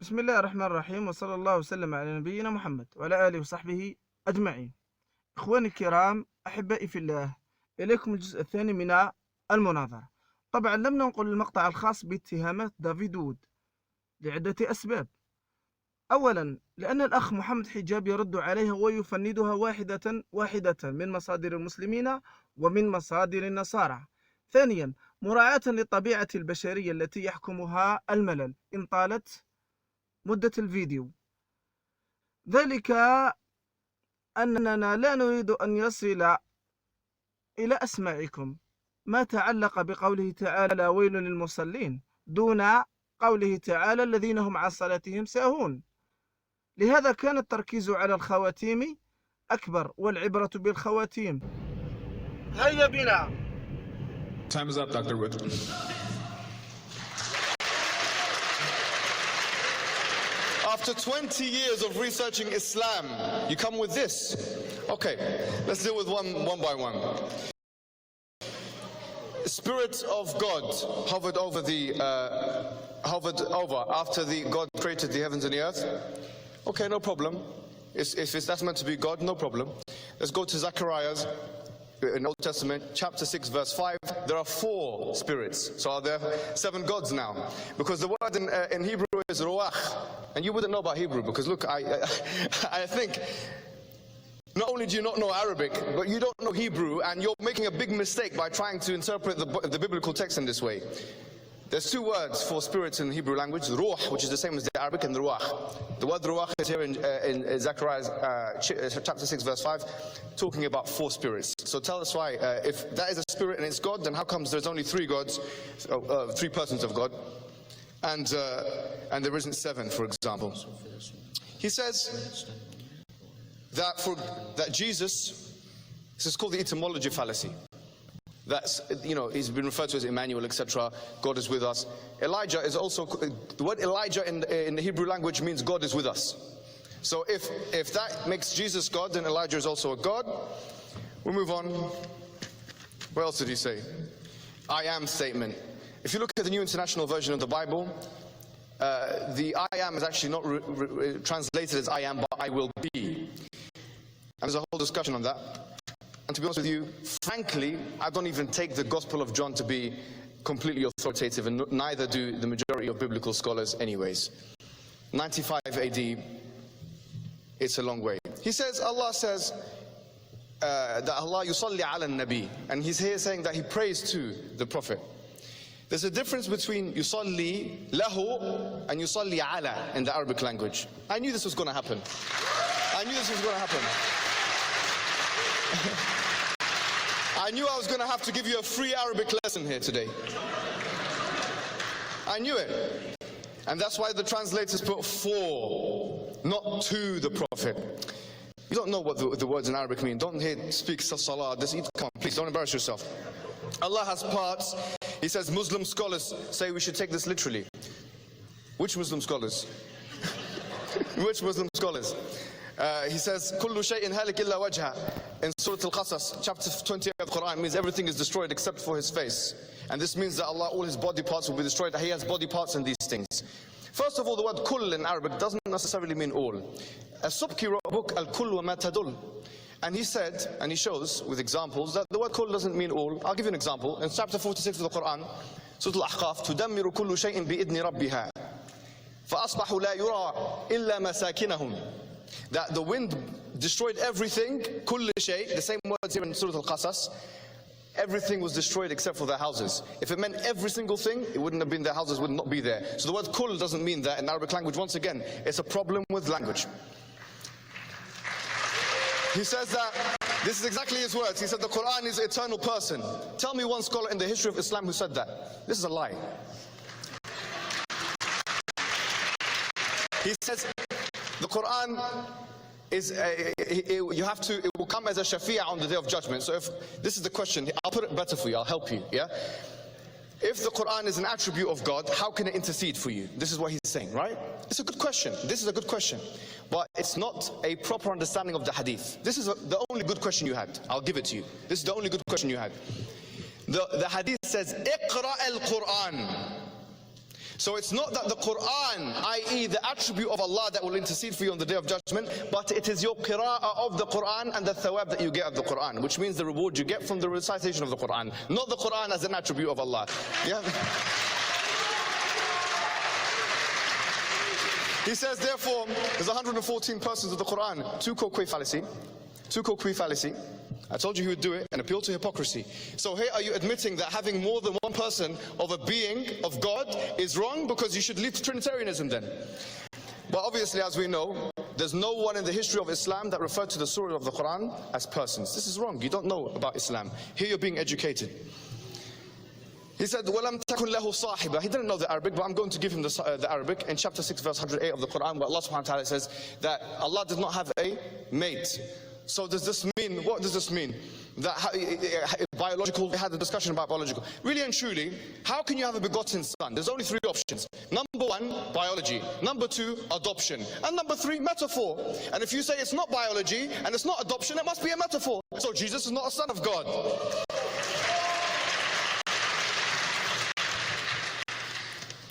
بسم الله الرحمن الرحيم، وصلى الله وسلم على نبينا محمد وعلى آله وصحبه أجمعين. إخواني الكرام، أحبائي في الله، إليكم الجزء الثاني من المناظرة. طبعا لم ننقل المقطع الخاص باتهامات دافيد لعدة أسباب. أولا، لأن الأخ محمد حجاب يرد عليها ويفندها واحدة من مصادر المسلمين ومن مصادر النصارى. ثانيا، مراعاة للطبيعة البشرية التي يحكمها الملل إن طالت مدة الفيديو، ذلك أننا لا نريد أن يصل إلى أسماعكم ما تعلق بقوله تعالى ويل للمصلين دون قوله تعالى الذين هم عن صلاتهم ساهون. لهذا كان التركيز على الخواتيم أكبر والعبرة بالخواتيم. هيا بنا. Time is up, Dr. Wood. After 20 years of researching Islam, you come with this. Okay, let's deal with one by one. Spirit of God hovered over after God created the heavens and the earth. Okay, no problem. If that's meant to be God, no problem. Let's go to Zechariah's in Old Testament, chapter 6, verse 5. There are 4 spirits. So are there 7 gods now? Because the word in Hebrew is ruach. And you wouldn't know about Hebrew because look, I think not only do you not know Arabic, but you don't know Hebrew, and you're making a big mistake by trying to interpret the biblical text in this way. There's 2 words for spirits in the Hebrew language, ruh, which is the same as the Arabic, and the ruach. The word ruach is here in Zechariah chapter 6, verse 5, talking about 4 spirits. So tell us why, if that is a spirit and it's God, then how comes there's only 3 gods, 3 persons of God, and there isn't 7, for example? He says that Jesus, this is called the etymology fallacy. That's, he's been referred to as Emmanuel, etc. God is with us. Elijah is also, the word Elijah in the Hebrew language means God is with us. So if that makes Jesus God, then Elijah is also a God. We'll move on. What else did he say? I am statement. If you look at the New International Version of the Bible, the I am is actually not translated as I am, but I will be. And there's a whole discussion on that. And to be honest with you, frankly, I don't even take the Gospel of John to be completely authoritative, and neither do the majority of biblical scholars anyways. 95 AD, it's a long way. He says, Allah says that Allah yusalli ala nabi, and he's here saying that he prays to the Prophet. There's a difference between yusalli lahu and yusalli ala in the Arabic language. I knew this was going to happen. I knew this was going to happen. I knew I was going to have to give you a free Arabic lesson here today. I knew it. And that's why the translators put for, not to the Prophet. You don't know what the words in Arabic mean. Don't speak salah. Come on, please don't embarrass yourself. Allah has parts. He says Muslim scholars say we should take this literally. Which Muslim scholars? Which Muslim scholars? He says, كُلُّ شَيْءٍ هَلِكْ إِلَّا وَجْهَهُ in Surah Al-Qasas, chapter 28 of the Quran, means everything is destroyed except for his face. And this means that Allah, all his body parts will be destroyed. He has body parts in these things. First of all, the word kull in Arabic doesn't necessarily mean all. As-Subki wrote a book, Al-Kull wa ma tadul. And he said, and he shows with examples, that the word kull doesn't mean all. I'll give you an example. In chapter 46 of the Quran, Surah Al-Ahqaf, تُدَمِّرُ كُلُّ شَيْءٍ بِإِذْنِ رَبِّهَا فَأَصْبَحُوا لَا يُرَى إِلَّا مَسَاكِنَهُمْ. That the wind destroyed everything, kull shay, the same words here in Surah Al-Qasas, everything was destroyed except for their houses. If it meant every single thing, it wouldn't have been, their houses would not be there. So the word kull doesn't mean that in Arabic language. Once again, it's a problem with language. He says that, this is exactly his words, he said the Quran is an eternal person. Tell me one scholar in the history of Islam who said that. This is a lie. He says the Quran is it will come as a shafi'ah on the day of judgment. So if this is the question, I'll put it better for you, I'll help you, yeah? If the Quran is an attribute of God, how can it intercede for you? This is what he's saying, right? It's a good question. This is a good question. But it's not a proper understanding of the hadith. This is the only good question you had. I'll give it to you. This is the only good question you had. The hadith says, Iqra al-Quran. So it's not that the Quran, i.e. the attribute of Allah, that will intercede for you on the Day of Judgment, but it is your qira'ah of the Quran and the thawab that you get of the Quran, which means the reward you get from the recitation of the Quran, not the Quran as an attribute of Allah. Yeah. He says, therefore, there's 114 persons of the Quran. Two called fallacy. I told you he would do it and appeal to hypocrisy. So here are you admitting that having more than one person of a being of God is wrong, because you should leave Trinitarianism then? But obviously, as we know, there's no one in the history of Islam that referred to the surah of the Quran as persons. This is wrong. You don't know about Islam. Here you're being educated. He said, وَلَمْ تَكُنْ لَهُ صَاحِبًا. He didn't know the Arabic, but I'm going to give him the Arabic. In chapter 6, verse 108 of the Quran, where Allah subhanahu wa ta'ala says that Allah did not have a mate. So does this mean, what does this mean? That biological, we had a discussion about biological. Really and truly, how can you have a begotten son? There's only three options. Number one, biology. Number two, adoption. And number three, metaphor. And if you say it's not biology and it's not adoption, it must be a metaphor. So Jesus is not a son of God.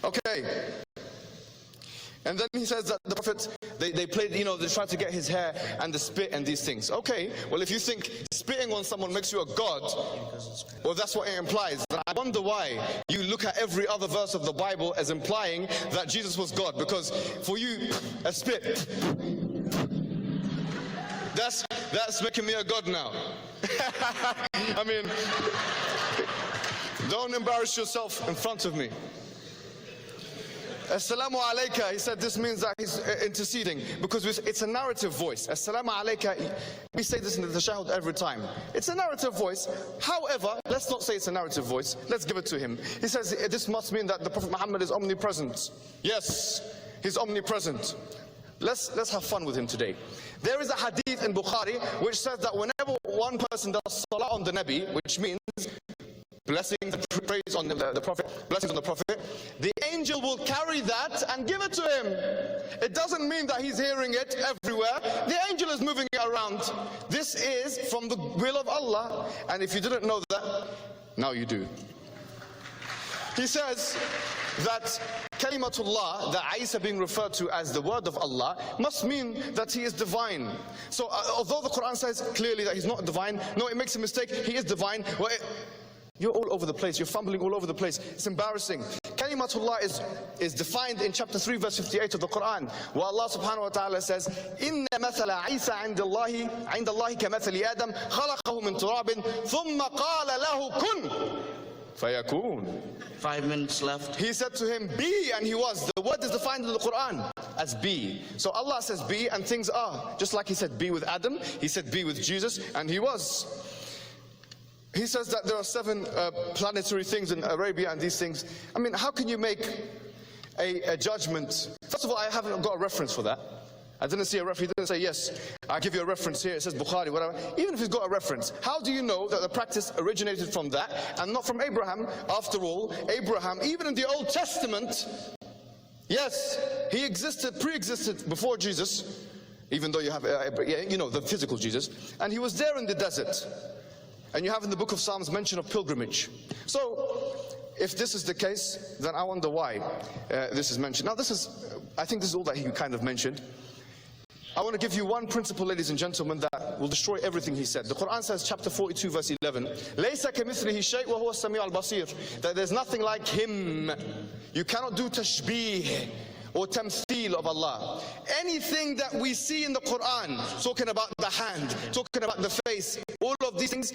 Okay. And then he says that the Prophet, they played, they tried to get his hair and the spit and these things. Okay, well, if you think spitting on someone makes you a god, well, that's what it implies. And I wonder why you look at every other verse of the Bible as implying that Jesus was God. Because for you, a spit, that's making me a god now. I mean, don't embarrass yourself in front of me. Assalamu alayka, he said this means that he's interceding, because it's a narrative voice. Assalamu alayka, we say this in the tashahhud every time. It's a narrative voice. However, let's not say it's a narrative voice. Let's give it to him. He says this must mean that the Prophet Muhammad is omnipresent. Yes, he's omnipresent. Let's have fun with him today. There is a hadith in Bukhari which says that whenever one person does salah on the Nabi, which means blessings, praise on the Prophet, blessings on the Prophet, the angel will carry that and give it to him. It doesn't mean that he's hearing it everywhere. The angel is moving it around. This is from the will of Allah. And if you didn't know that, now you do. He says that Kalimatullah, that Isa being referred to as the word of Allah, must mean that he is divine. So although the Quran says clearly that he's not divine, no, it makes a mistake, he is divine. Well, you're all over the place, you're fumbling all over the place. It's embarrassing. Kalimatullah is defined in chapter 3 verse 58 of the Quran, where Allah subhanahu wa ta'ala says, إِنَّ مَثَلَ عِيسَى عِنْدَ اللَّهِ كَمَثَلِ آدَمَ خَلَقَهُ مِنْ تُرَابٍ ثُمَّ قَالَ لَهُ كُنْ فَيَكُونَ. 5 minutes left. He said to him, be, and he was. The word is defined in the Quran as be. So Allah says be, and things are. Just like he said be with Adam, he said be with Jesus, and he was. He says that there are 7 planetary things in Arabia and these things. I mean, how can you make a judgment? First of all, I haven't got a reference for that. I didn't see a reference. He didn't say, yes, I'll give you a reference here. It says Bukhari, whatever. Even if he's got a reference, how do you know that the practice originated from that and not from Abraham? After all, Abraham, even in the Old Testament, yes, he pre-existed before Jesus, even though you have, the physical Jesus, and he was there in the desert. And you have in the book of Psalms mention of pilgrimage. So, if this is the case, then I wonder why this is mentioned. Now I think this is all that he kind of mentioned. I want to give you one principle, ladies and gentlemen, that will destroy everything he said. The Quran says, chapter 42, verse 11, لَيْسَ كَمِثْلِهِ شَيْءٍ وَهُوَ السَّمِيعُ الْبَصِيرُ. That there's nothing like him. You cannot do tashbih or tamthil of Allah. Anything that we see in the Quran, talking about the hand, talking about the face, all of these things,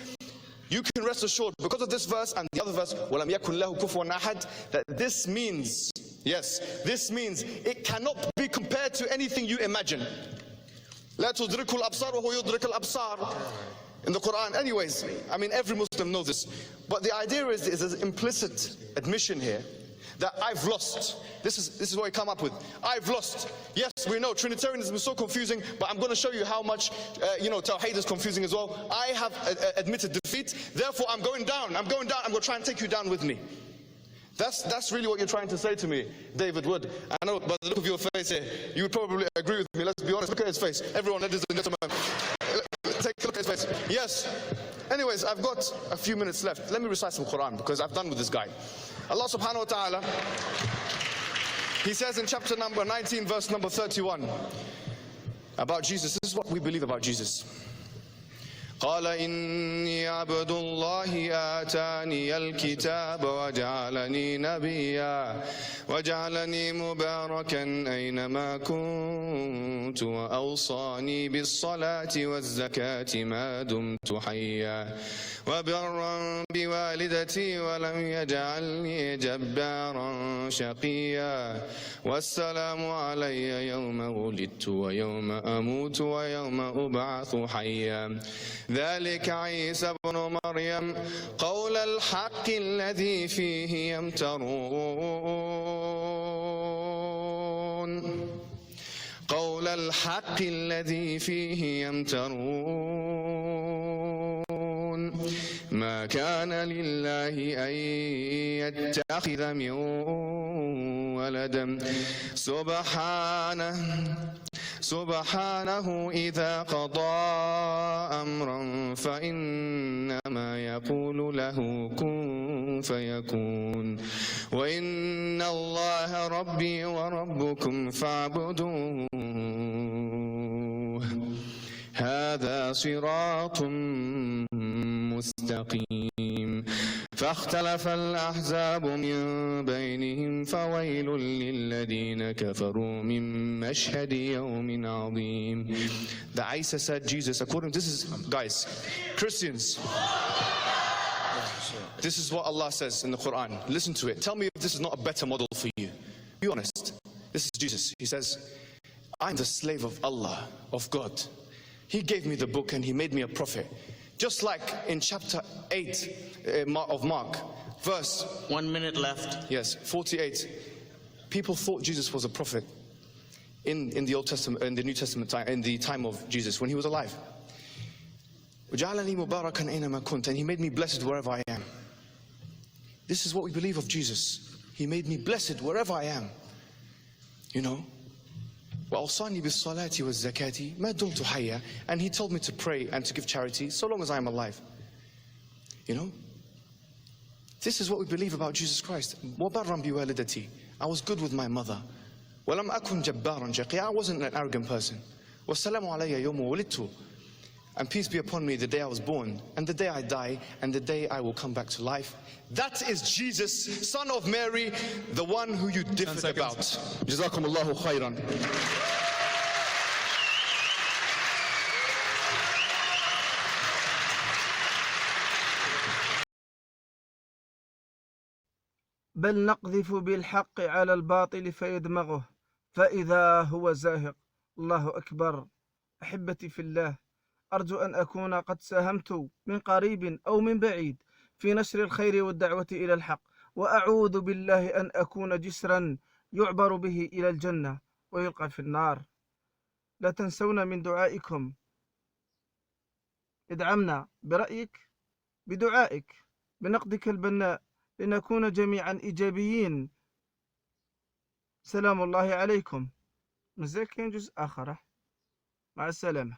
you can rest assured, because of this verse and the other verse, وَلَمْ يَكُنْ لَهُ كُفُوًا أَحَدٌ, that this means, yes, this means it cannot be compared to anything you imagine. لَا تُدْرِكُ الْأَبْصَارُ وَهُوَ يُدْرِكُ الْأَبْصَارُ. In the Quran, anyways, I mean, every Muslim knows this. But the idea is an implicit admission here that I've lost. This is what I come up with. I've lost. Yes, we know Trinitarianism is so confusing, but I'm going to show you how much, Tawhid is confusing as well. I have admitted defeat, therefore I'm going down. I'm going to try and take you down with me. That's really what you're trying to say to me, David Wood. I know, by the look of your face here, you would probably agree with me. Let's be honest. Look at his face. Everyone, ladies and gentlemen, take a look at his face. Yes. Anyways, I've got a few minutes left. Let me recite some Quran, because I've done with this guy. Allah subhanahu wa ta'ala He says in chapter number 19, verse number 31, about Jesus. This is what we believe about Jesus. قال إني عبد الله آتاني الكتاب وجعلني نبيا وجعلني مباركا أينما كنت وأوصاني بالصلاة والزكاة ما دمت حيا وبرا بوالدتي ولم يجعلني جبارا شقيا والسلام علي يوم ولدت ويوم أموت ويوم أبعث حيا ذلك عيسى ابن مريم قول الحق الذي فيه يمترون قول الحق الذي فيه يمترون ما كان لله أن يتخذ من ولد سبحانه إذا قضى أمرا فإنما يقول له كن فيكون وإن الله ربي وربكم فاعبدوه هذا صراط مستقيم فاختلف الأحزاب من بينهم فويل للذين كفروا من مشهد يوم عظيم. The Isa said Jesus, according to this is, guys, Christians, this is what Allah says in the Quran. Listen to it. Tell me if this is not a better model for you. Be honest. This is Jesus. He says, I'm the slave of Allah, of God. He gave me the book and He made me a prophet. Just like in chapter 8 of Mark, verse 1 minute left. Yes, 48. People thought Jesus was a prophet in the Old Testament, in the New Testament time, in the time of Jesus when He was alive. And He made me blessed wherever I am. This is what we believe of Jesus. He made me blessed wherever I am. You know. وَأَوْصَانِي بِالصَّلَاةِ وَالزَّكَاةِ مَا دُمْتُ حَيًّا. And He told me to pray and to give charity so long as I am alive. You know? This is what we believe about Jesus Christ. وَبَرًّا بِوَالِدَتِي. I was good with my mother. وَلَمْ أَكُنْ جَبَّارًا شَقِيًّا. I wasn't an arrogant person. وَالسَّلَامُ عَلَيَّ يَوْمَ وُلِدتُ. And peace be upon me the day I was born, and the day I die, and the day I will come back to life. That is Jesus, son of Mary, the one who you differed about. جزاكم الله خيرا. بل نقذف بالحق على الباطل فيدمغه فإذا هو زاهق. الله أكبر. أحبتي في الله، أرجو أن أكون قد ساهمت من قريب أو من بعيد في نشر الخير والدعوة إلى الحق، وأعوذ بالله أن أكون جسرا يعبر به إلى الجنة ويلقى في النار. لا تنسونا من دعائكم. ادعمنا برأيك، بدعائك، بنقدك البناء، لنكون جميعا إيجابيين. سلام الله عليكم. مازال كاين جزء آخر. مع السلامة.